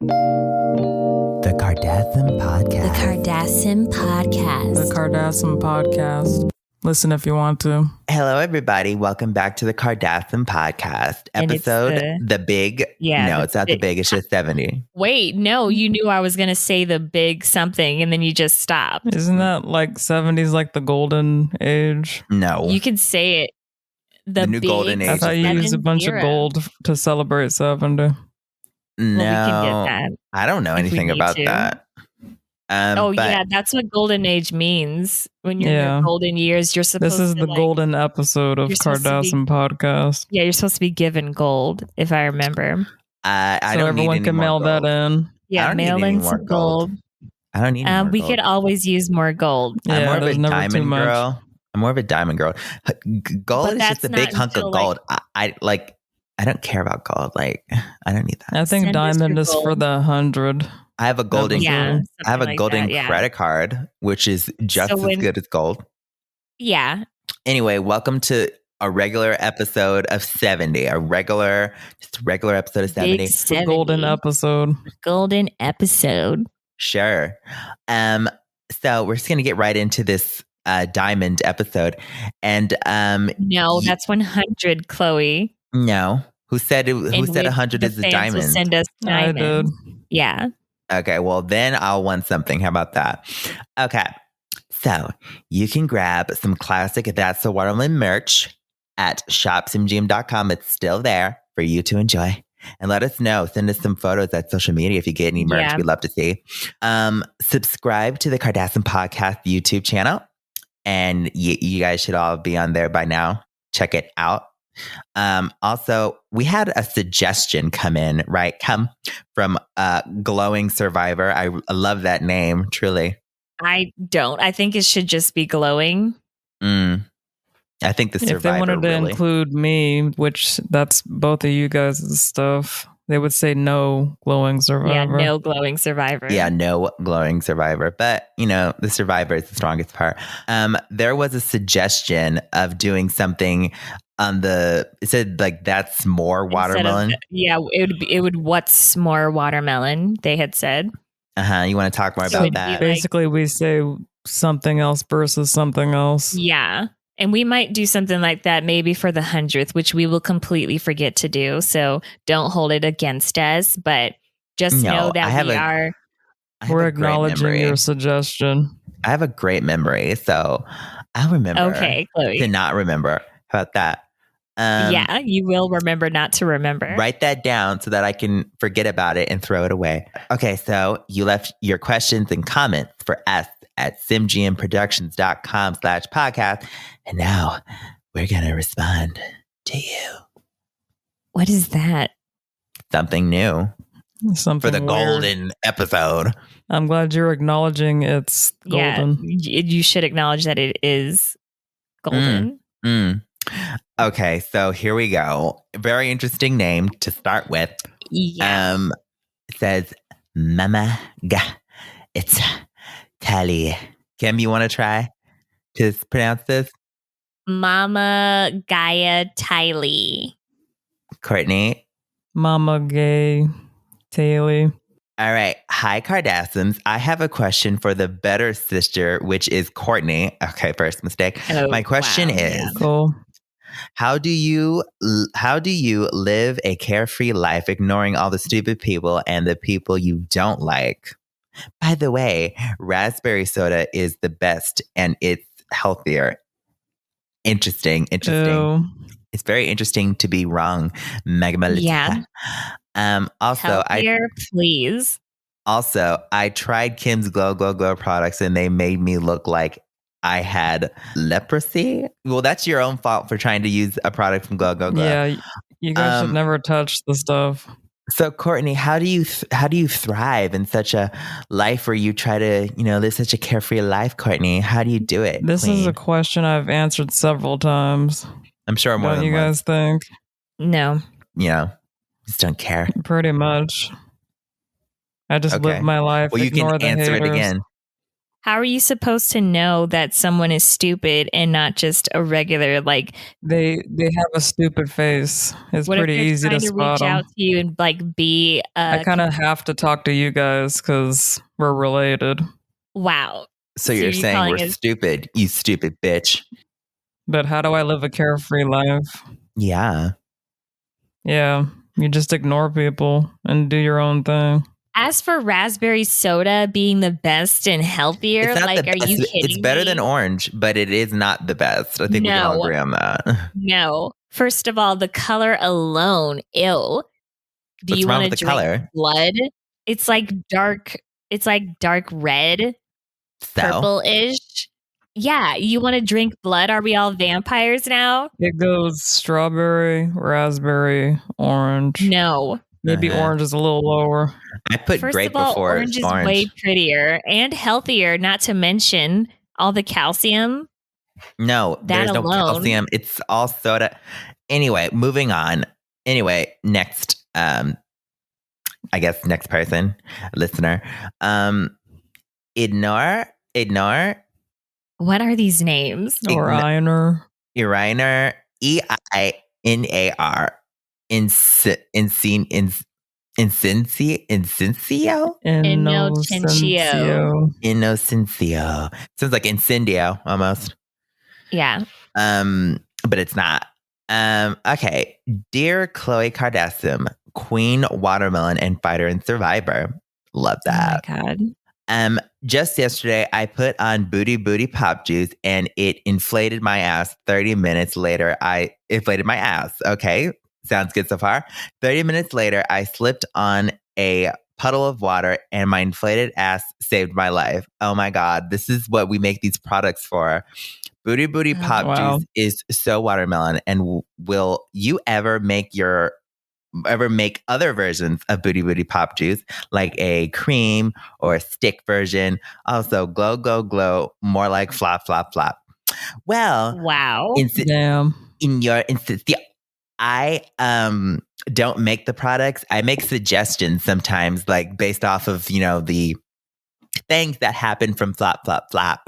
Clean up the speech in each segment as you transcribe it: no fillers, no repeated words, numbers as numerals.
The Kardasim Podcast. The Kardasim Podcast. The Kardasim Podcast. Listen if you want to. Hello, everybody. Welcome back to the Kardasim Podcast. And it's Episode the big. Yeah, No, the it's not the big. It's just 70. Wait, no, you knew I was going to say the big something and then you just stopped. Isn't that like 70s, like the golden age? No. You could say it. The new big golden age. I thought you used a bunch of 70. gold to celebrate 70. No. Well, we can get that. I don't know if we anything need about to. that. Oh, but yeah, that's what golden age means. When you're in Yeah. your golden years, you're supposed This is to the golden episode of you're supposed to be- Kardasim Podcast. Yeah, you're supposed to be given gold, if I remember. I So don't need everyone any can more mail gold. that in. Yeah, don't need mail any in more some gold. I don't need any more We gold. could always use more gold. I'm Yeah, more of a there's never too diamond much. girl. I'm more of a diamond girl. Gold But is just that's a big not hunk of until, gold. I don't care about gold. Like, I don't need that. I think Send us diamond your is for gold. the 100. I have a golden. Yeah, I have a something like golden that, yeah. credit card, which is just So as when- good as gold. Yeah. Anyway, welcome to a regular episode of 70. A regular episode of 70. Big It's the golden 70. episode. Golden episode. Sure. So we're just gonna get right into this diamond episode. And No, that's 100, Khloe. no. Who said And 100 the is a fans will diamond? Send us I did. diamonds. Yeah. Okay, well, then I'll want something. How about that? Okay, so you can grab some classic That's the Watermelon merch at shopsimgm.com. It's still there for you to enjoy. And let us know. Send us some photos at social media if you get any merch. Yeah. We'd love to see. Subscribe to the Kardasim Podcast YouTube channel. And you guys should all be on there by now. Check it out. Also, we had a suggestion come from Glowing Survivor. I love that name, truly. I don't. I think it should just be glowing. I think the Survivor If they wanted to really. include me, which that's both of you guys' stuff, they would say no glowing survivor. Yeah, no glowing survivor. Yeah, no Glowing Survivor. But, the Survivor is the strongest part. There was a suggestion of doing something on it said like that's more watermelon. It would what's more watermelon, they had said. You want to talk more So about it'd be that? like- Basically, we say something else versus something else. Yeah. And we might do something like that maybe for the 100th, which we will completely forget to do. So don't hold it against us, but just No, know I that have we a- are. I have We're a great acknowledging memory. your suggestion. I have a great memory, so I'll remember Okay, Khloe. to not remember. How about that? Yeah, you will remember not to remember. Write that down so that I can forget about it and throw it away. Okay, so you left your questions and comments for us at simgmproductions.com/podcast. And now we're going to respond to you. What is that? Something new Something for the weird. golden episode. I'm glad you're acknowledging it's golden. Yeah, you should acknowledge that it is golden. Okay, so here we go. Very interesting name to start with. Yeah. It says Mama Ga. It's Tali. Kim, you want to try to pronounce this? Mama Gaia Tylee. Kourtney. Mama Gay Taylor. All right. Hi, Kardashians. I have a question for the better sister, which is Kourtney. Okay, first mistake. Oh, My question wow. is, Cool. how do you live a carefree life, ignoring all the stupid people and the people you don't like? By the way, raspberry soda is the best and it's healthier. Interesting. Ew. It's very interesting to be wrong, Megamalita. Yeah. Also, Healthier, please. I tried Kim's Glow products and they made me look like I had leprosy. Well, that's your own fault for trying to use a product from Glow. Yeah, you guys should never touch the stuff. So, Kourtney, how do you thrive in such a life where you try to, live such a carefree life, Kourtney? How do you do it? This queen? is a question I've answered several times. I'm sure more Don't than you once. guys think? No. Just don't care. Pretty much. I just Okay. live my life. Well, you ignore can the answer haters. it again. How are you supposed to know that someone is stupid and not just a regular, like, They have a stupid face. It's what if pretty they're easy trying to to reach spot them. out to you and like be I kind of have to talk to you guys because we're related. wow. So you're you saying calling we're us stupid, you stupid bitch. But how do I live a carefree life? Yeah. Yeah, you just ignore people and do your own thing. As for raspberry soda being the best and healthier, It's not like, the are best. you kidding It's better me? than orange, but it is not the best. I think we can all No. agree on that. No. First of all, the color alone, ew. Do What's you wrong want to with the drink color? blood? It's like dark red, So purple-ish. Yeah, you want to drink blood? Are we all vampires now? It goes strawberry, raspberry, orange. No. Maybe orange is a little lower. I put First grape of all, before orange is orange. way prettier and healthier, not to mention all the calcium. No, That there's no alone. calcium. It's all soda. Anyway, moving on. Anyway, next, I guess next person, listener. Ignore, What are these names? Or Einer. Irainer, EINAR, Incencio? Innocencio. Sounds like incendio almost. Yeah. But it's not. Okay. Dear Khloe Kardasim, Queen Watermelon and Fighter and Survivor. Love that. Oh my God. Just yesterday, I put on Booty Booty Pop Juice and it inflated my ass. 30 minutes later, I inflated my ass. Okay. Sounds good so far. 30 minutes later, I slipped on a puddle of water and my inflated ass saved my life. Oh my God. This is what we make these products for. Booty Booty Pop Juice is so watermelon. And will you ever make other versions of Booty Booty Pop Juice, like a cream or a stick version? Also, glow, glow, glow, more like flop, flop, flop. Well, wow. I don't make the products. I make suggestions sometimes, like based off of, the things that happen from flop, flop, flop.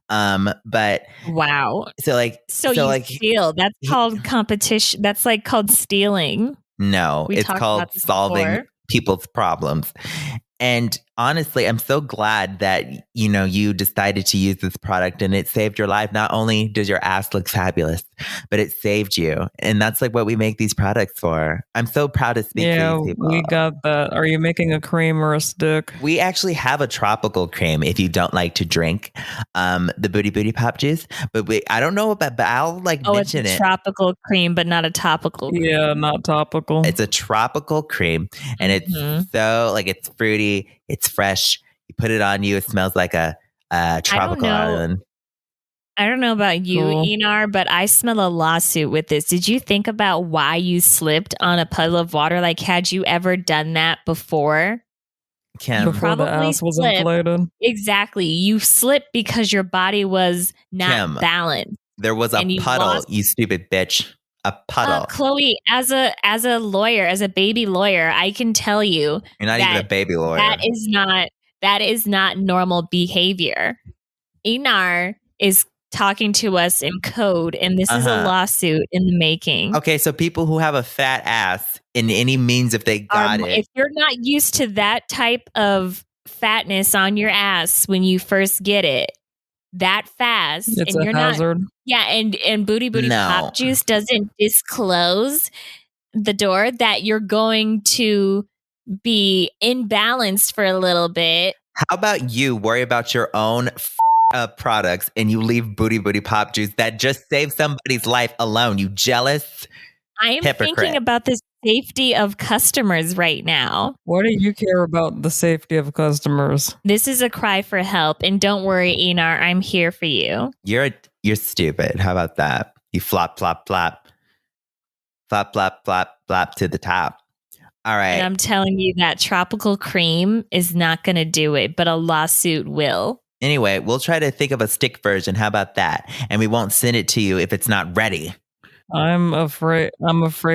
But wow. So you steal. That's called competition. That's like called stealing. No, it's called solving people's problems. And honestly, I'm so glad that, you decided to use this product and it saved your life. Not only does your ass look fabulous, but it saved you. And that's like what we make these products for. I'm so proud to speak to these people. We got that. Are you making a cream or a stick? We actually have a tropical cream if you don't like to drink the Booty Booty Pop Juice. But I don't know about, but I'll mention it's a tropical cream, but not a topical cream. Yeah, not topical. It's a tropical cream and it's so it's fruity. It's fresh. You put it on you. It smells like a tropical island. I don't know about you, Enar, but I smell a lawsuit with this. Did you think about why you slipped on a puddle of water? Like, had you ever done that before? Kim. Before the ass was inflated? Exactly. You slipped because your body was not balanced. There was a puddle, you stupid bitch. A puddle. Khloe, as a lawyer, as a baby lawyer, I can tell you you're not even a baby lawyer. That is not normal behavior. Inar is talking to us in code, and this is a lawsuit in the making. Okay, so people who have a fat ass in any means, if they got it, if you're not used to that type of fatness on your ass when you first get it, that fast, it's and a you're hazard. And Booty Booty Pop Juice doesn't disclose the door that you're going to be imbalanced for a little bit. How about you worry about your own products and you leave Booty Booty Pop Juice that just saved somebody's life alone? You jealous I am hypocrite. Thinking about the safety of customers right now. What do you care about the safety of customers? This is a cry for help, and don't worry, Enar, I'm here for you. You're stupid. How about that? You flop, flop, flop. Flop, flop, flop, flop to the top. All right. And I'm telling you that tropical cream is not going to do it, but a lawsuit will. Anyway, we'll try to think of a stick version. How about that? And we won't send it to you if it's not ready. I'm afraid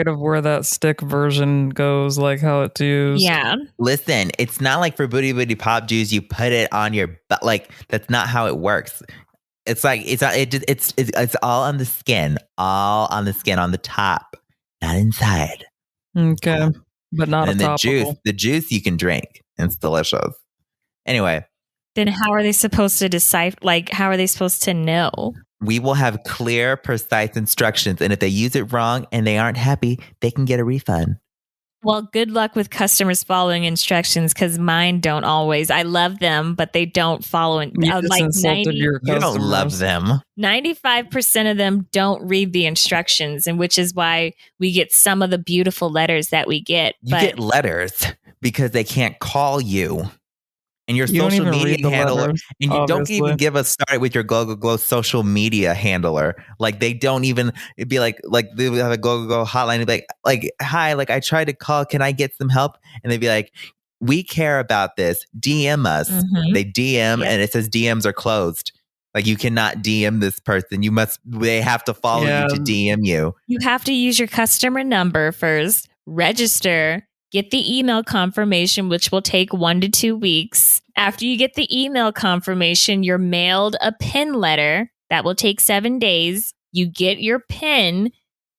of where that stick version goes, like how it's used. Yeah. Listen, it's not like for Booty Booty Pop Juice, you put it on your butt. Like, that's not how it works. It's like it's all on the skin, on the top, not inside. Okay, but not and a the topical. the juice you can drink. It's delicious. Anyway, then how are they supposed to decipher? Like, how are they supposed to know? We will have clear, precise instructions, and if they use it wrong and they aren't happy, they can get a refund. Well, good luck with customers following instructions, because mine don't always. I love them, but they don't follow. You don't love them. 95% of them don't read the instructions, and which is why we get some of the beautiful letters that we get. You get letters because they can't call you. And your social media handler, letters, and you don't even give us started with your Go social media handler. Like they don't even. It'd be like they would have a Go hotline. And be like, hi, like I tried to call. Can I get some help? And they'd be like, we care about this. DM us. Mm-hmm. They DM, and it says DMs are closed. Like you cannot DM this person. They have to follow you to DM you. You have to use your customer number first. Register. Get the email confirmation, which will take 1 to 2 weeks. After you get the email confirmation, you're mailed a PIN letter. That will take 7 days. You get your PIN,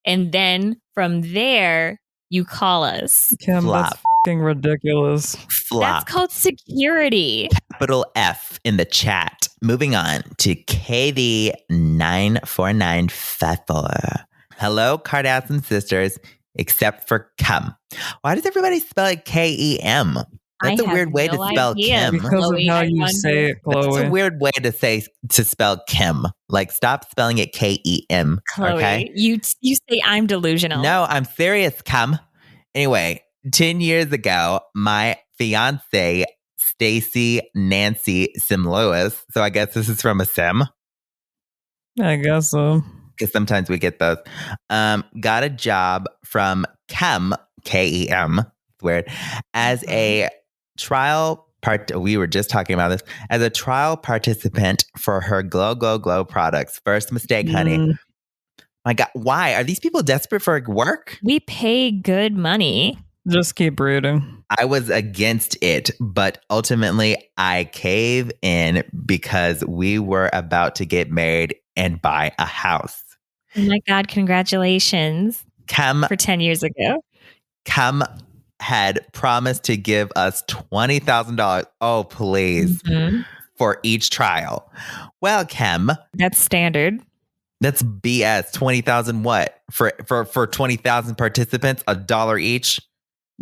and then from there, you call us. Kim, that's fucking ridiculous. Flop. That's called security. Capital F in the chat. Moving on to KD94954. Hello, Kardashian sisters. Except for Kim. Why does everybody spell it Kem? That's a weird way to spell Kim. Because of how you say it, Khloe. That's a weird way to spell Kim. Like, stop spelling it Kem. Khloe, okay? You say I'm delusional. No, I'm serious, Kim. Anyway, 10 years ago, my fiance, Stacy Nancy Sim Lewis, so I guess this is from a Sim. I guess so. Because sometimes we get those, got a job from Kem, Kem, weird, as a trial we were just talking about this, as a trial participant for her Glow products. First mistake, honey. My God, why? Are these people desperate for work? We pay good money. Just keep reading. I was against it, but ultimately I cave in because we were about to get married and buy a house. Oh my God, congratulations. Kem, for 10 years ago. Kem had promised to give us $20,000. Oh, please. Mm-hmm. For each trial. Well, Kem. That's standard. That's BS. 20,000 what? For 20,000 participants, $1 each?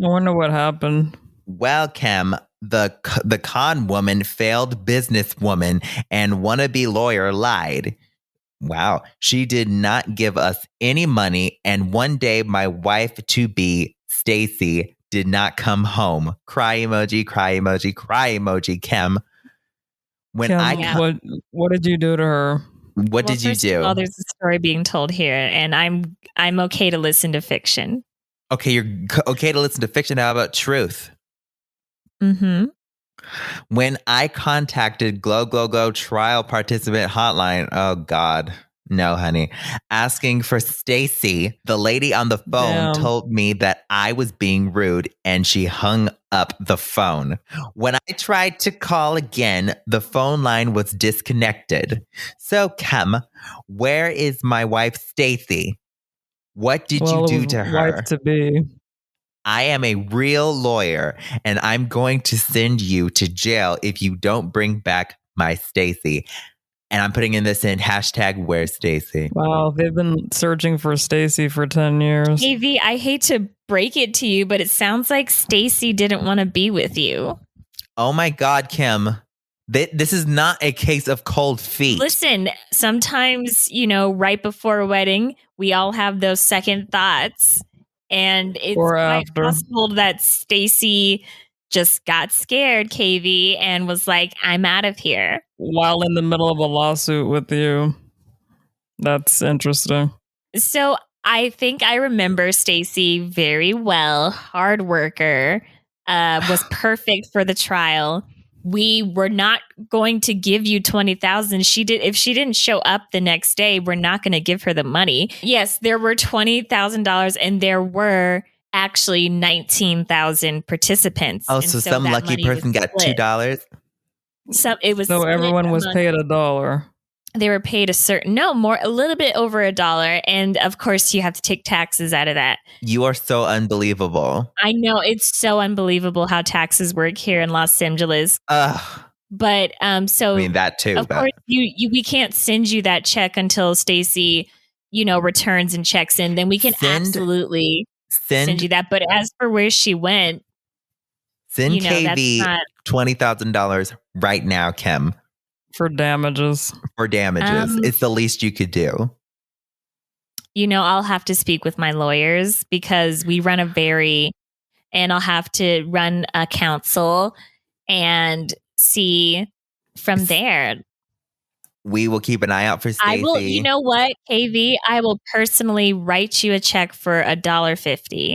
I wonder what happened. Well, Kem, the con woman, failed businesswoman, and wannabe lawyer lied. Wow. She did not give us any money. And one day my wife-to-be, Stacy, did not come home. Cry emoji, cry emoji, cry emoji, Kem. Kim, what did you do to her? What did you do? Well, there's a story being told here, and I'm okay to listen to fiction. Okay, you're okay to listen to fiction. How about truth? Mm-hmm. When I contacted Glow trial participant hotline, oh God, no, honey, asking for Stacy, the lady on the phone told me that I was being rude and she hung up the phone. When I tried to call again, the phone line was disconnected. So, Kem, where is my wife, Stacy? What did you do to her? Wife to be. I am a real lawyer, and I'm going to send you to jail if you don't bring back my Stacy. And I'm putting in hashtag where's Stacy. Wow, they've been searching for Stacy for 10 years. AV, I hate to break it to you, but it sounds like Stacy didn't want to be with you. Oh my God, Kim. This is not a case of cold feet. Listen, sometimes, right before a wedding, we all have those second thoughts. And it's quite possible that Stacy just got scared, KV, and was like, I'm out of here. While in the middle of a lawsuit with you. That's interesting. So I think I remember Stacy very well. Hard worker, was perfect for the trial. we were not going to give you 20,000. If she didn't show up the next day, we're not going to give her the money. Yes, there were $20,000 and there were actually 19,000 participants. Oh, and so some that lucky money person was got split. $2? So it was So split everyone was among- paid $1. They were paid a little bit over $1. And of course you have to take taxes out of that. You are so unbelievable. I know, it's so unbelievable how taxes work here in Los Angeles. Ugh. But so I mean, that too. of course we can't send you that check until Stacey, returns and checks in. Then we can absolutely send you that. But as for where she went, send KV that's not $20,000 right now, Kim. For damages. It's the least you could do. I'll have to speak with my lawyers because we run and I'll have to run a counsel and see from there. We will keep an eye out for Stacey. I will, you know what, KV? I will personally write you a check for $1.50.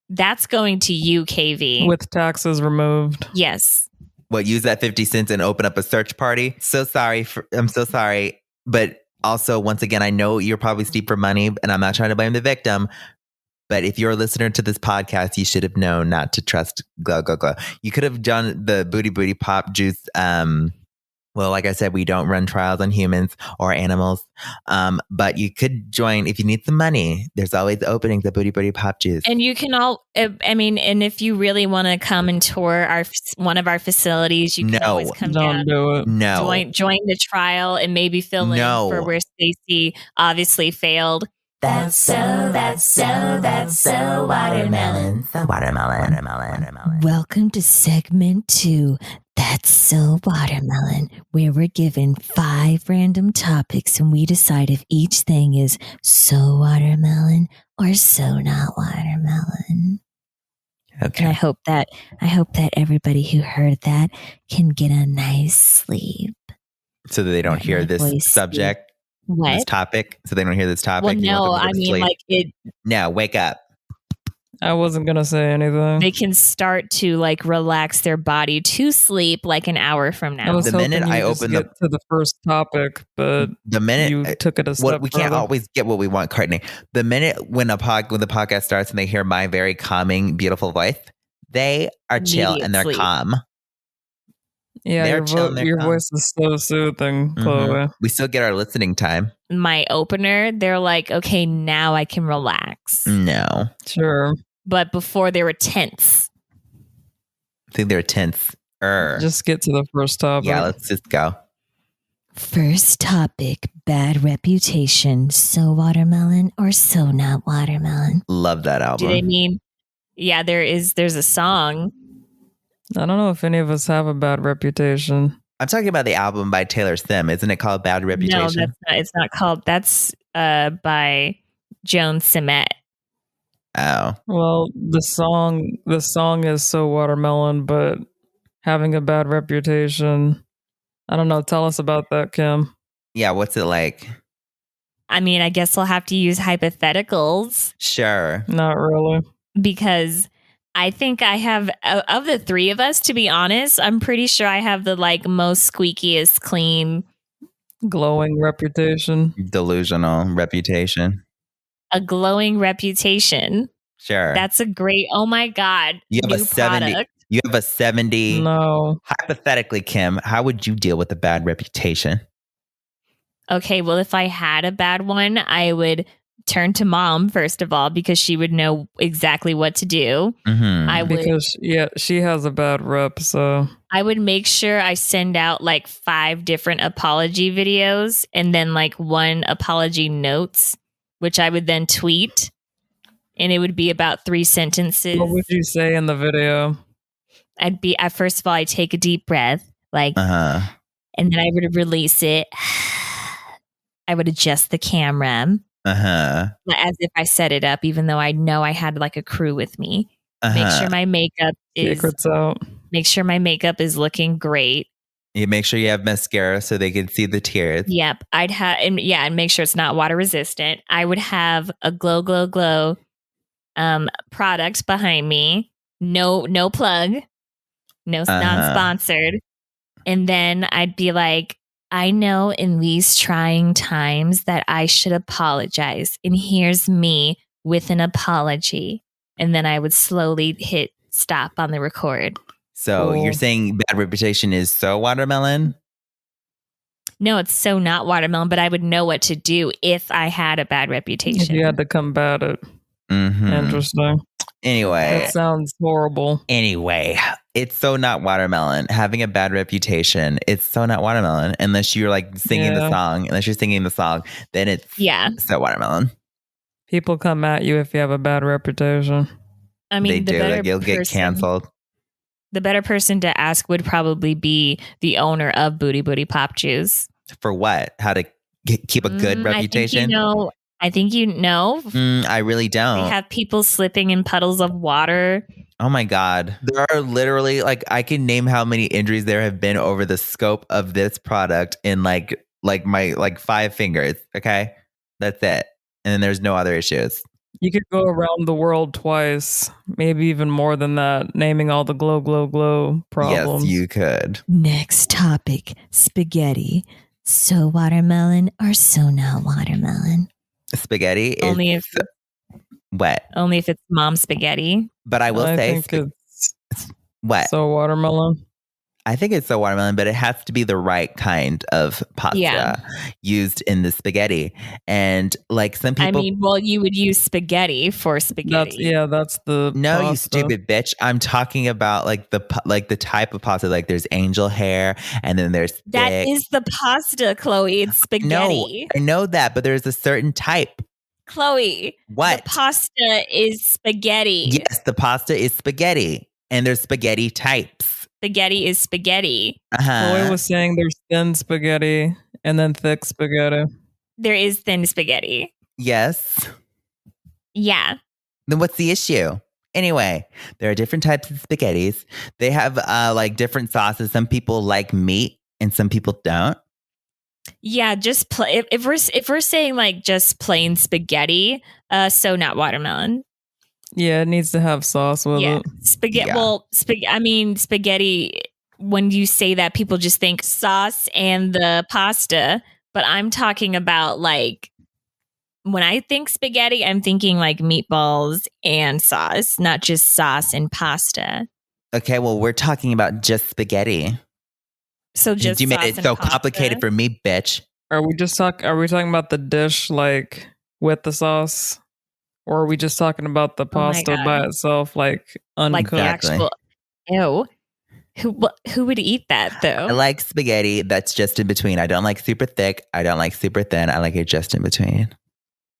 That's going to you, KV. With taxes removed. Yes. What, use that 50 cents and open up a search party? I'm so sorry. But also, once again, I know you're probably steep for money, and I'm not trying to blame the victim. But if you're a listener to this podcast, you should have known not to trust Glow. You could have done the booty pop juice. Well, like I said, we don't run trials on humans or animals. But you could join if you need some money. There's always openings at Booty Pop Juice. And you can and if you really want to come and tour one of our facilities, you can always come down. Do it. No. Join the trial and maybe fill in for where Stacey obviously failed. That's so watermelon. Watermelon. Welcome to segment 2. That's so watermelon, where we're given 5 random topics and we decide if each thing is so watermelon or so not watermelon. Okay. And I hope that everybody who heard that can get a nice sleep. So that they don't Let hear my this voice subject. What? This topic, so they don't hear this topic. Well, no, I mean, sleep. like it. No, wake up. I wasn't going to say anything. They can start to like relax their body to sleep like an hour from I now. was The hoping minute you I just open get to the first topic, but the minute you took it a step we can't further. always get what we want, Kourtney. The minute when the podcast starts and they hear my very calming, beautiful voice, they are chill Immediate and they're sleep. calm. Yeah, They're chilling, they're your calm. voice is so soothing, Khloe. We still get our listening time. My opener, they're like, okay, now I can relax. No, Sure. But before they were tense. I think they're tense. Just get to the first topic. Yeah, let's just go. First topic, bad reputation. So watermelon or so not watermelon? Love that Do album. they mean? Yeah, there's a song. I don't know if any of us have a bad reputation. I'm talking about the album by Taylor Sim. Isn't it called Bad Reputation? No, that's not. It's not called. That's by Joan Simet. Oh, Well, the song is so watermelon, but having a bad reputation, I don't know. Tell us about that, Kim. yeah. What's it like? I mean, I guess I'll have to use hypotheticals Sure. Not really. because I think I have of the three of us. To be honest, I'm pretty sure I have the like most squeakiest clean, Glowing reputation. Delusional reputation. a glowing reputation. Sure. That's a great. Oh my god! You have a new 70. product. You have a 70. No. Hypothetically, Kim, how would you deal with a bad reputation? Okay, well, if I had a bad one, I would turn to mom first of all because she would know exactly what to do. Mm-hmm. I would Because she has a bad rep, so I would make sure I send out like 5 different apology videos and then like 1 apology notes, which I would then tweet. And it would be about 3 sentences. what would you say in the video? First of all, I take a deep breath, like, Uh-huh. and then I would release it. I would adjust the camera Uh-huh. as if I set it up, even though I know I had like a crew with me. Uh-huh. Make sure my makeup is Secrets out. looking great. You make sure you have mascara so they can see the tears. Yep. And make sure it's not water resistant. I would have a glow product behind me. No plug. No Uh-huh. non-sponsored. And then I'd be like, I know in these trying times that I should apologize. And here's me with an apology. And then I would slowly hit stop on the record. So you're saying bad reputation is so watermelon? No, it's so not watermelon, but I would know what to do if I had a bad reputation. If you had to combat it. Mm-hmm. Interesting. Anyway. That sounds horrible. Anyway, it's so not watermelon. Having a bad reputation, it's so not watermelon. Unless you're like singing the song. Unless you're singing the song, then it's so watermelon. People come at you if you have a bad reputation. I mean, they do. Like, you'll get canceled. The better person to ask would probably be the owner of Booty Booty Pop Juice. For what? How to keep a good reputation? I think you know. I really don't. They have people slipping in puddles of water. Oh my God. There are literally, like, I can name how many injuries there have been over the scope of this product in like my 5 fingers. Okay. That's it. And then there's no other issues. You could go around the world twice, maybe even more than that, naming all the glow problems. Yes, you could. Next topic, spaghetti. So watermelon or so not watermelon? Spaghetti is only if wet. Only if it's mom spaghetti. But I will say it's wet. So watermelon. I think it's so watermelon, but it has to be the right kind of pasta used in the spaghetti. And like some people, I mean, well, you would use spaghetti for spaghetti. That's the no, pasta. You stupid bitch. I'm talking about like the type of pasta. Like there's angel hair, and then there's thick. That is the pasta, Khloe. It's spaghetti. No, I know that, but there's a certain type. Khloe, what? The pasta is spaghetti. Yes, the pasta is spaghetti, and there's spaghetti types. Spaghetti is spaghetti. Khloe was saying there's thin spaghetti and then thick spaghetti. There is thin spaghetti. Yes. Yeah. Then what's the issue? Anyway, there are different types of spaghettis. They have like different sauces. Some people like meat and some people don't. Yeah, just if we're saying like just plain spaghetti, so not watermelon. Yeah, it needs to have sauce with it. Spaghetti. Yeah. Well, spaghetti. When you say that, people just think sauce and the pasta. But I'm talking about like when I think spaghetti, I'm thinking like meatballs and sauce, not just sauce and pasta. Okay, well, we're talking about just spaghetti. So just you made it so complicated for me, bitch. Are we talking about the dish like with the sauce? Or are we just talking about the pasta by itself, like uncooked? Like the actual, ew. Who would eat that, though? I like spaghetti that's just in between. I don't like super thick. I don't like super thin. I like it just in between.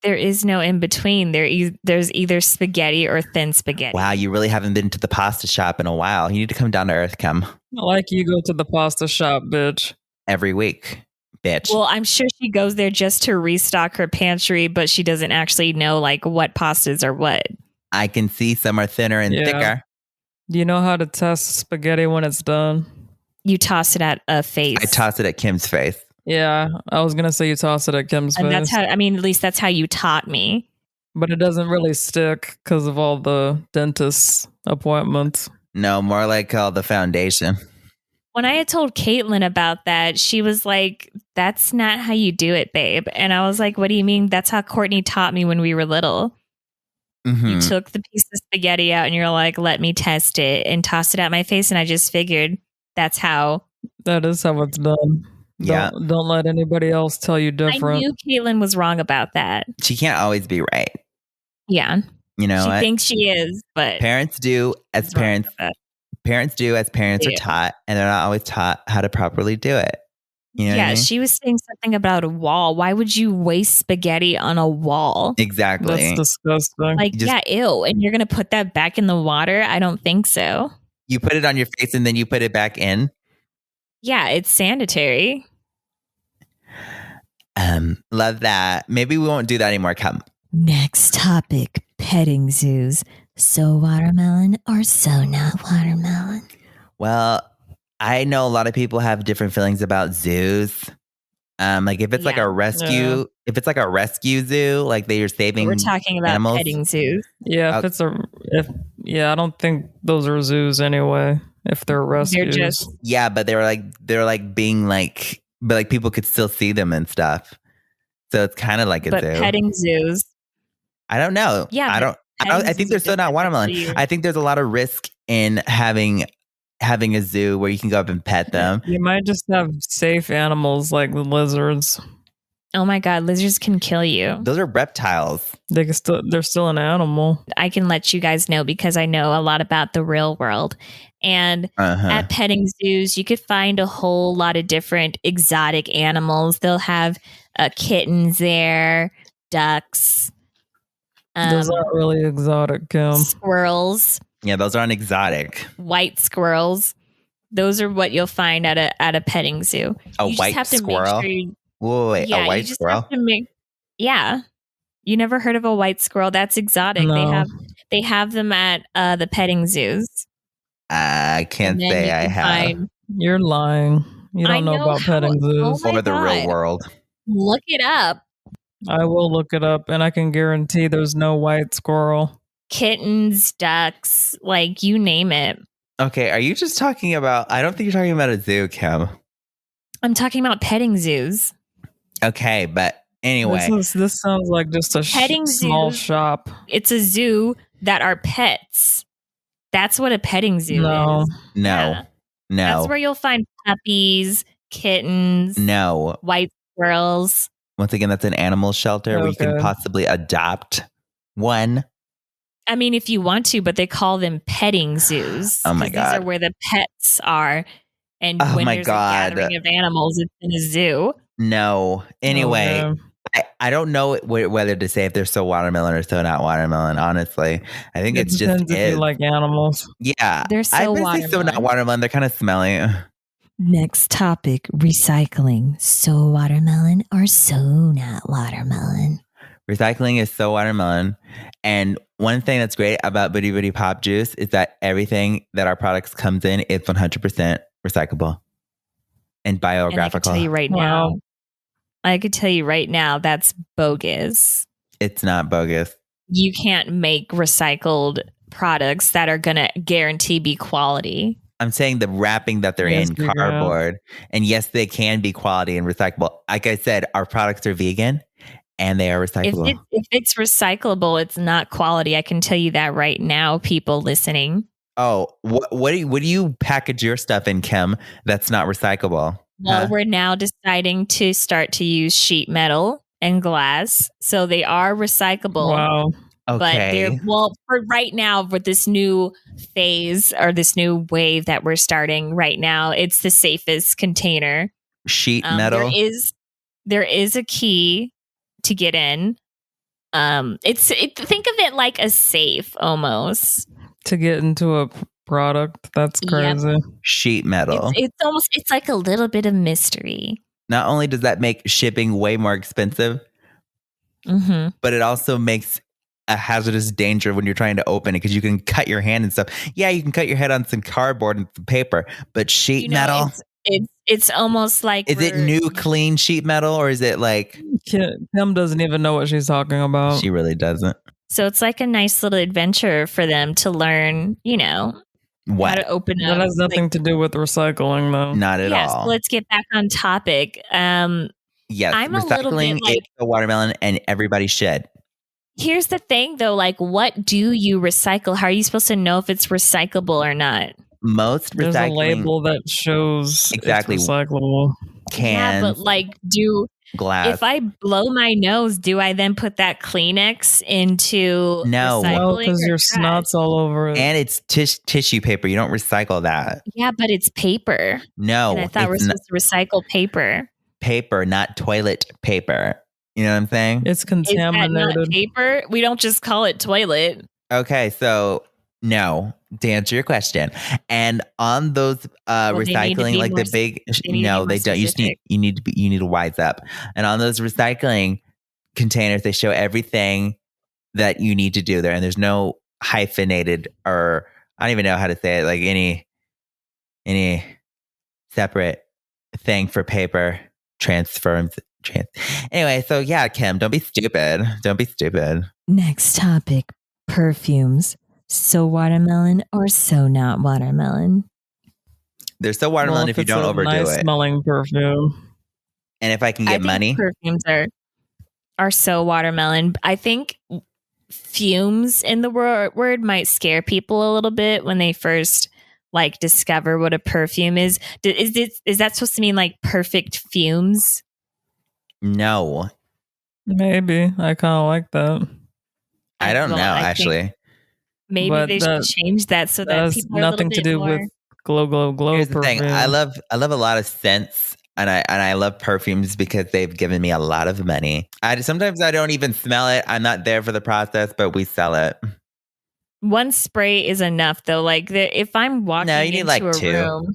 There is no in between. There's either spaghetti or thin spaghetti. Wow, you really haven't been to the pasta shop in a while. You need to come down to earth, Like you go to the pasta shop, bitch. Every week. Bitch. Well, I'm sure she goes there just to restock her pantry, but she doesn't actually know like what pastas are what. I can see some are thinner and thicker. Do you know how to test spaghetti when it's done? You toss it at a face. I toss it at Kim's face. Yeah, I was gonna say you toss it at Kim's face. And that's how. I mean, at least that's how you taught me. But it doesn't really stick because of all the dentist appointments. No, more like all the foundation. When I had told Caitlin about that, she was like, that's not how you do it, babe. And I was like, what do you mean? That's how Kourtney taught me when we were little. Mm-hmm. You took the piece of spaghetti out and you're like, let me test it and toss it at my face. And I just figured that's how. That is how it's done. Yeah. Don't let anybody else tell you different. I knew Caitlin was wrong about that. She can't always be right. Yeah. You know, she thinks she is, but parents do as parents. Parents do as parents are taught, and they're not always taught how to properly do it. You know what I mean? She was saying something about a wall. Why would you waste spaghetti on a wall? Exactly. That's disgusting. Like, ew. And you're going to put that back in the water? I don't think so. You put it on your face and then you put it back in? Yeah, it's sanitary. Love that. Maybe we won't do that anymore. Come. Next topic, petting zoos. So watermelon or so not watermelon? Well, I know a lot of people have different feelings about zoos. Like if it's like a rescue, if it's like a rescue zoo, like they are saving. We're talking about animals. petting zoos. Yeah, I don't think those are zoos anyway. if they're rescues. just Yeah, but they're like being like, but like people could still see them and stuff. So it's kind of like a but zoo. petting zoos. I don't know. Yeah, I but don't. I petting think zoos they're are still not different. watermelon. That's what I think there's a lot of risk in having a zoo where you can go up and pet them. You might just have safe animals like the lizards. Oh my God, lizards can kill you. Those are reptiles. They're still an animal. I can let you guys know because I know a lot about the real world. And at petting zoos, you could find a whole lot of different exotic animals. They'll have kittens there, ducks, Those aren't really exotic, Kim. squirrels, Yeah, those aren't exotic. white squirrels. Those are what you'll find at a petting zoo. A You just white have to make squirrel? sure you- Wait, yeah, a you white just squirrel? have to yeah. You never heard of a white squirrel? That's exotic. No. They have them at the petting zoos. I can't And then say you I can have. find- You're lying. You I don't know know about petting how- zoos. Oh my Or the real God. world. Look it up. I will look it up, and I can guarantee there's no white squirrel. Kittens, ducks, like you name it. Okay, are you just talking about? I don't think you're talking about a zoo, Kim. I'm talking about petting zoos. Okay, but anyway, This sounds like just a Petting small zoos- shop. It's a zoo that are pets. That's what a petting zoo No. is. no, Yeah. That's no, where you'll find puppies, kittens, no. white squirrels. Once again, that's an animal shelter where you can Okay. possibly adopt one. I mean, if you want to, but they call them petting zoos. Oh my 'cause These God. are where the pets are. And Oh when my there's God. a gathering of animals, it's in a zoo. No. Anyway, Okay. I don't know whether to say if they're so watermelon or so not watermelon. Honestly, I think It it's depends just if is. you like animals. Yeah, They're so I would say so not watermelon. watermelon. They're kind of smelly. Next topic, recycling. So watermelon or so not watermelon? Recycling is so watermelon. And one thing that's great about Booty Booty Pop Juice is that everything that our products comes in is 100% recyclable and And I could biographical. tell you right Wow. now, I could tell you right now that's bogus. It's not bogus. You can't make recycled products that are going to guarantee be quality. I'm saying the wrapping that they're Yes, in figure out. cardboard. And yes, they can be quality and recyclable. Like I said, our products are vegan and they are recyclable. If it's recyclable, it's not quality. I can tell you that right now, people listening. Oh, what do you package your stuff in, Kim, that's not recyclable? Well, Huh? we're now deciding to start to use sheet metal and glass. So they are recyclable. Wow. But they're, Okay. well, for right now, with this new phase or this new wave that we're starting right now, it's the safest container. Sheet metal. There is a key to get in. Think of it like a safe almost. To get into a product, that's Yep. crazy. Sheet metal. It's like a little bit of mystery. Not only does that make shipping way more expensive, Mm-hmm. but it also makes a hazardous danger when you're trying to open it because you can cut your hand and stuff. Yeah, you can cut your head on some cardboard and some paper, but sheet metal, It's almost like is it new clean sheet metal or is it like Kim doesn't even know what she's talking about. she really doesn't? So it's like a nice little adventure for them to learn, how What? to open up. That has nothing to do with recycling, though. Not at Yes, all. let's get back on topic. Yes, I'm a little recycling bit like- is a watermelon and everybody should. Here's the thing, though. Like, what do you recycle? How are you supposed to know if it's recyclable or not? Most There's a recycling label that shows Exactly. it's recyclable. cans, Yeah, but glass. if I blow my nose, do I then put that Kleenex into No. recycling No, because or your trash? snot's all over it. and it's tissue paper. You don't recycle that. Yeah, but it's paper. No, And I thought we're it's not supposed to recycle paper. paper, not toilet paper. You know what I'm saying? It's Is that not contaminated. paper? We don't just call it toilet. Okay, so no, to answer your question. And on those Well, they need to recycling, be like the more big they need to be no, more they don't. You need to wise up. And on those recycling containers, they show everything that you need to do there. And there's no hyphenated or I don't even know how to say it, like any separate thing for paper transfer. Anyway, so yeah, Kim, don't be stupid. Don't be stupid. Next topic, perfumes. So watermelon or so not watermelon? They're so watermelon if you don't overdo nice it. smelling perfume. And if I can get money. Perfumes are so watermelon. I think fumes in the word might scare people a little bit when they first like discover what a perfume is. Is that supposed to mean like perfect fumes? No. Maybe. I kind of like that. I don't know, actually. Maybe they should change that so that people are nothing a to do more... with glow Here's the perfume. thing. I love a lot of scents. And I love perfumes because they've given me a lot of money. Sometimes I don't even smell it. I'm not there for the process, but we sell it. One spray is enough, though. Like if I'm walking into a room,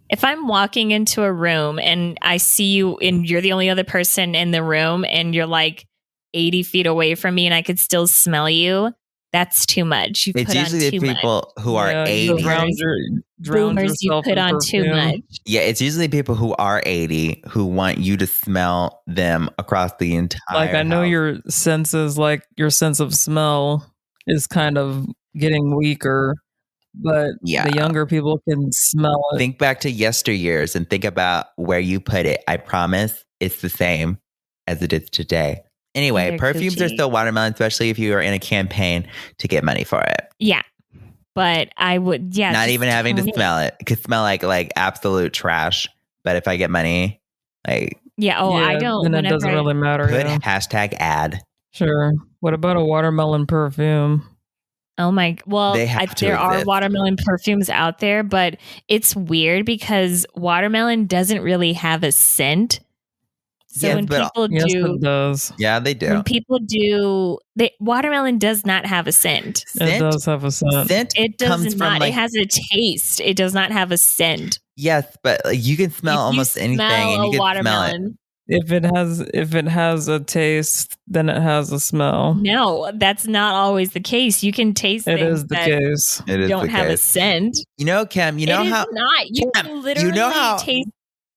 if I'm walking into a room and I see you and you're the only other person in the room and you're like 80 feet away from me and I could still smell you, that's too much. You it's usually the people who are 80. Boomers, you put on too much. Yeah, it's usually people who are 80 who want you to smell them across the entire Like I know house. your senses, like your sense of smell is kind of getting weaker, but the younger people can smell it. Think back to yesteryears and think about where you put it. I promise it's the same as it is today. Anyway, perfumes are still watermelon, especially if you are in a campaign to get money for it. Yeah. But I would, not even having to smell it. It could smell like absolute trash. But if I get money, I Then don't. it doesn't really matter. Put hashtag ad. Sure. What about a watermelon perfume? Oh my! Well, there are watermelon perfumes out there, but it's weird because watermelon doesn't really have a scent. So when people do, it does. Yeah, they do. When people do, watermelon does not have a scent. It does have a scent. It does not. It has a taste. It does not have a scent. Yes, but you can smell almost anything, and you can smell it. If it has a taste, then it has a smell. No, that's not always the case. You can taste it things is the that case. It is don't the have case. a scent. You know, Kim, you know how not. You can literally taste.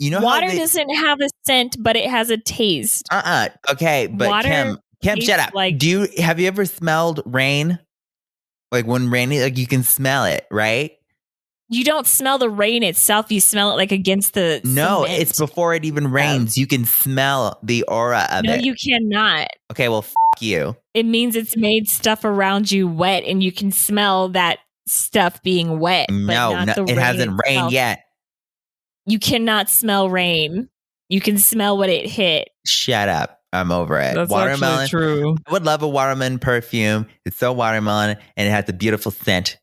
Water doesn't have a scent, but it has a taste. Okay, but water Kim, shut up. Have you ever smelled rain? Like when raining, like you can smell it, right? You don't smell the rain itself. You smell it like against the No, cement. it's before it even rains. You can smell the aura of it. No, you cannot. Okay, well, you. It means it's made stuff around you wet, and you can smell that stuff being wet. No, it hasn't rained yet. You cannot smell rain. You can smell what it hit. Shut up. I'm over it. That's watermelon. actually true. I would love a watermelon perfume. It's so watermelon and it has a beautiful scent.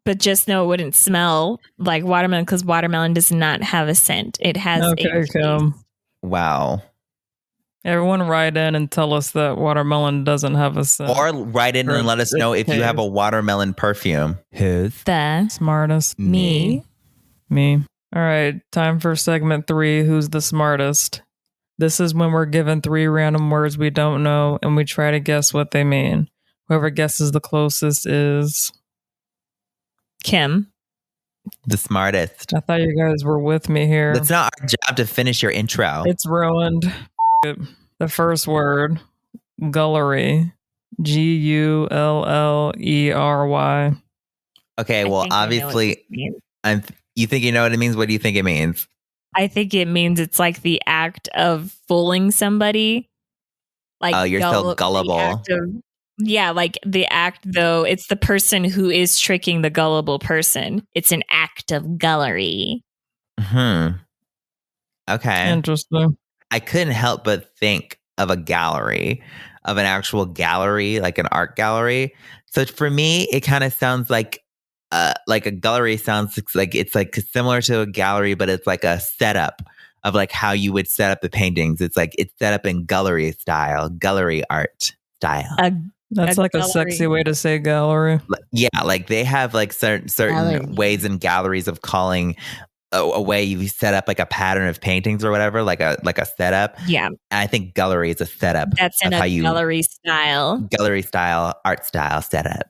But just know it wouldn't smell like watermelon because watermelon does not have a scent. It has a taste. Wow. Everyone write in and tell us that watermelon doesn't have a scent. Or write in and let us know if you have a watermelon perfume. Who's the smartest? Me. All right, time for segment 3, Who's the Smartest? This is when we're given 3 random words we don't know, and we try to guess what they mean. Whoever guesses the closest is... Kim. The smartest. I thought you guys were with me here. It's not our job to finish your intro. It's ruined. The first word, gullery. Gullery. Okay, well, obviously... You think you know what it means? What do you think it means? I think it means it's like the act of fooling somebody. Like, oh, you're so gullible. Like the act, though, it's the person who is tricking the gullible person. It's an act of gullery. Okay. Interesting. I couldn't help but think of a gallery, of an actual gallery, like an art gallery. So for me, it kind of sounds like a gallery sounds like it's like similar to a gallery, but it's like a setup of like how you would set up the paintings. It's like it's set up in gallery style, gallery art style. That's like a sexy way to say gallery. Yeah, like they have like certain ways in galleries of calling a way you set up like a pattern of paintings or whatever, like a setup. Yeah, and I think gallery is a setup. That's in a gallery style, art style setup.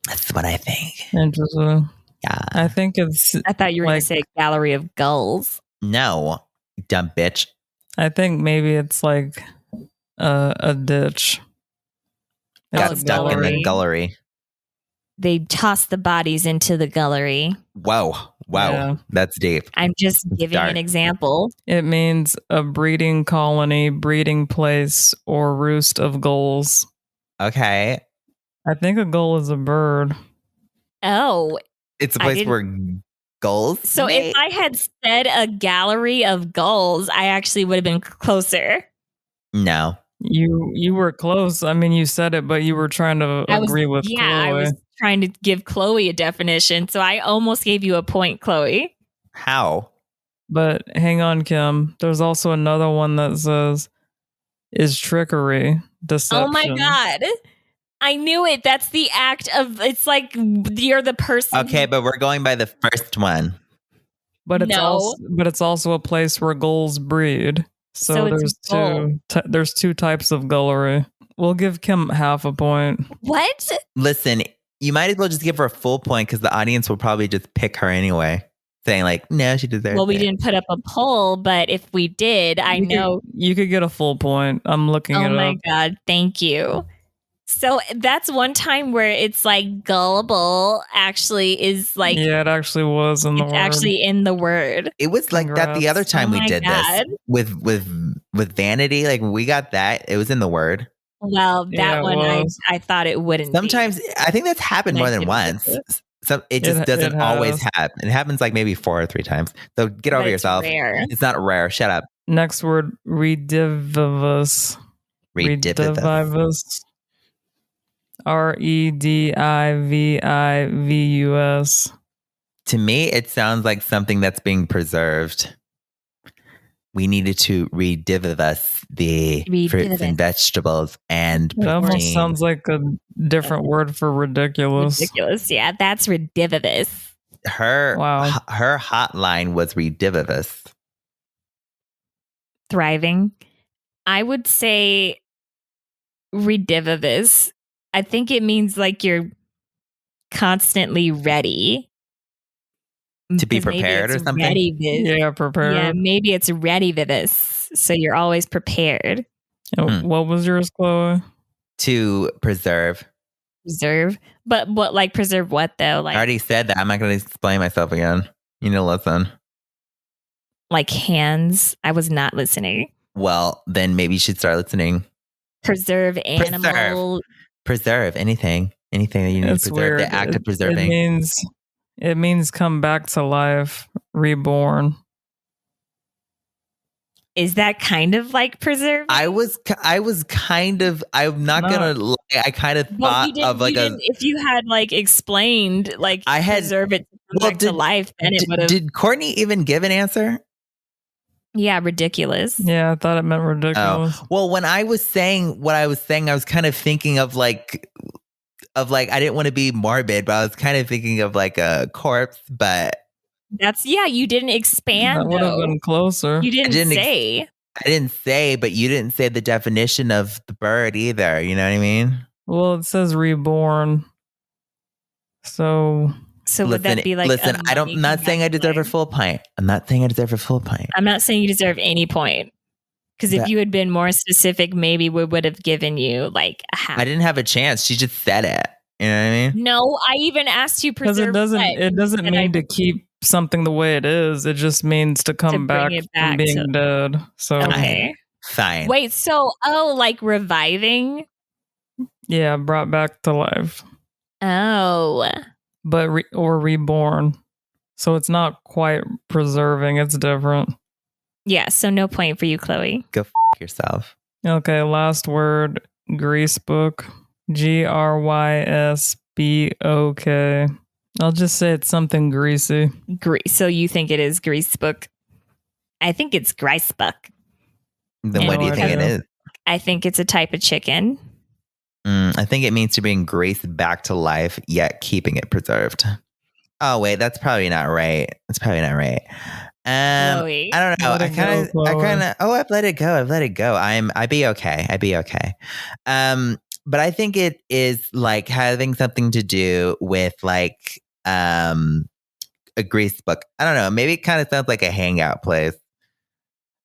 That's what I think. Interesting. Yeah. I think it's... I thought you were going to say gallery of gulls. No, dumb bitch. I think maybe it's like a ditch. Got stuck in the gullery. they toss the bodies into the gullery. Wow. Yeah. That's deep. I'm just giving dark. an example. It means a breeding colony, breeding place, or roost of gulls. Okay. I think a gull is a bird. Oh, It's a I place didn't- where gulls so mate. if I had said a gallery of gulls, I actually would have been closer. No. You were close. I mean, you said it, but you were trying to agree with I Khloe. was trying to give Khloe a definition, so I almost gave you a point, Khloe. How? But hang on, Kim. There's also another one that says is trickery, deception. Oh my god. I knew it. That's the act of, it's like you're the person. Okay, but we're going by the first one. But it's No. also a place where gulls breed. So, So it's there's two types of gullery. We'll give Kim half a point. What? Listen, you might as well just give her a full point because the audience will probably just pick her anyway, saying like, no, she deserves Well, we it. didn't put up a poll, but if we did, I know. You could get a full point. I'm looking Oh it my up. god, thank you. So that's one time where it's like gullible actually is like, Yeah, it actually was in the it's word. actually in the word. It was like that the Congrats. other time Oh we my did God. this with vanity. Like we got that. It was in the word. Well, Yeah, that it one was. I thought it wouldn't. Sometimes I think that's happened And more I than did once. this. So it just It doesn't always has. happen. It happens like maybe 4 or 3 times. So get But over it's yourself. rare. It's not rare. Shut up. Next word, redivivus. Redivivus. Redivivus. To me, it sounds like something that's being preserved. We needed to redivivus the fruits Redivivus. and vegetables and It almost protein. sounds like a different word for ridiculous. Ridiculous. Yeah, that's redivivus. her Wow. her hotline was redivivus. Thriving. I would say redivivus. I think it means like you're constantly ready. To be Because maybe prepared or it's something? ready-vis. Yeah, prepared. Yeah, maybe it's ready-vis. So you're always prepared. And what was yours, Khloe? To preserve. Preserve. But what, like, preserve what though? I Like, already said that. I'm not going to explain myself again. You need to listen. like hands. I was not listening. Well, then maybe you should start listening. Preserve animal. Preserve anything. Anything that you need to It's preserve. weird. The act of It preserving. means come back to life, reborn. Is that kind of like preserve? I'm not No. going to lie. I kind of Well, thought you didn't, of like you didn't, if you had like explained like I had- preserve it to come Well, back to life, then it would have. Did Kourtney even give an answer? Yeah, ridiculous. Yeah, I thought it meant ridiculous. Well, when I was saying what I was saying, I was kind of thinking of like I didn't want to be morbid, but I was kind of thinking of like a corpse. But That's you didn't expand. That would have though. been closer. You didn't, didn't say. I didn't say. But you didn't say the definition of the bird either. You know what I mean? Well, it says reborn. So So would that be like? listen. a I'm mummy not come saying back I to deserve a life? full pint. I'm not saying I deserve a full pint. I'm not saying you deserve any point. Because if That- you had been more specific, maybe we would have given you like a half. I didn't have a chance. She just said it. You know what I mean? No, I even asked you because preserve it doesn't and mean I- to keep something the way it is. It just means to come bring back it from back being to- dead. So Okay. Fine. Wait, so like reviving? yeah, brought back to life, Oh. but or reborn. So it's not quite preserving. It's different. Yeah, so no point for you, Khloe. Go yourself. Okay, last word, grease book. GRYSBOK. I'll just say it's something greasy. So you think it is Grease Book? I think it's Greisebook. Then Yeah, what do you think it whatever. is? I think it's a type of chicken. I think it means to bring grace back to life, yet keeping it preserved. Oh wait, that's probably not right. That's probably not right. Chloe. I don't know. Let I it kind go, of. Chloe. I've let it go. I've let it go. I'd be okay. I'd be okay. But I think it is like having something to do with like a grease book. I don't know. Maybe it kind of sounds like a hangout place.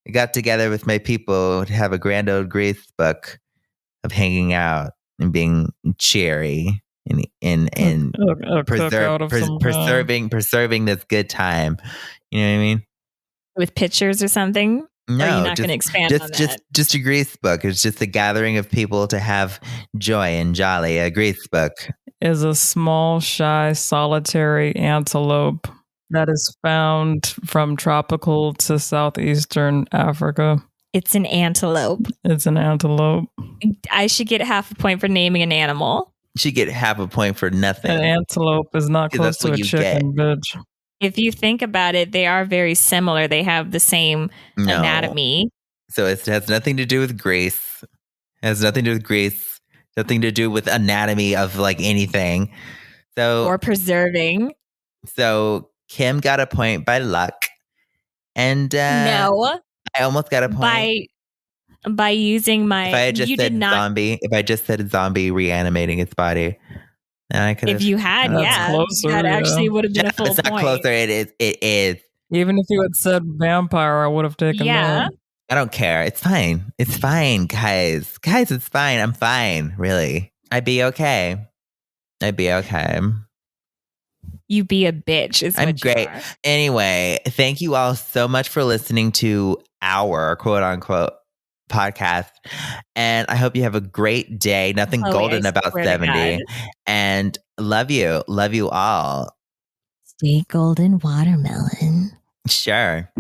I got together with my people to have a grand old grease book of hanging out and being cheery. in A cookout of some kind. preserving this good time. You know what I mean? With pictures or something? Or are you No, not going to expand on that? just a grease book. It's just a gathering of people to have joy and jolly. A grease book is a small, shy, solitary antelope that is found from tropical to southeastern Africa. It's an antelope. It's an antelope. I should get half a point for naming an animal. You should get half a point for nothing. An antelope is not close to a chicken, bitch. If you think about it, they are very similar. They have the same anatomy. So it has nothing to do with grace. It has nothing to do with grace. Nothing to do with anatomy of like anything. So or preserving. So Kim got a point by luck. And no. I almost got a point. By using my if I just said zombie reanimating its body. I could if you had, closer, that actually would have been a full it's not point. Closer, it is. Even if you had said vampire, I would have taken that. I don't care. It's fine. It's fine, guys. Guys, it's fine. I'm fine, really. I'd be okay. You be a bitch. I'm great. Anyway, thank you all so much for listening to our quote unquote podcast. And I hope you have a great day. Nothing golden about 70. And love you. Love you all. Stay golden watermelon. Sure.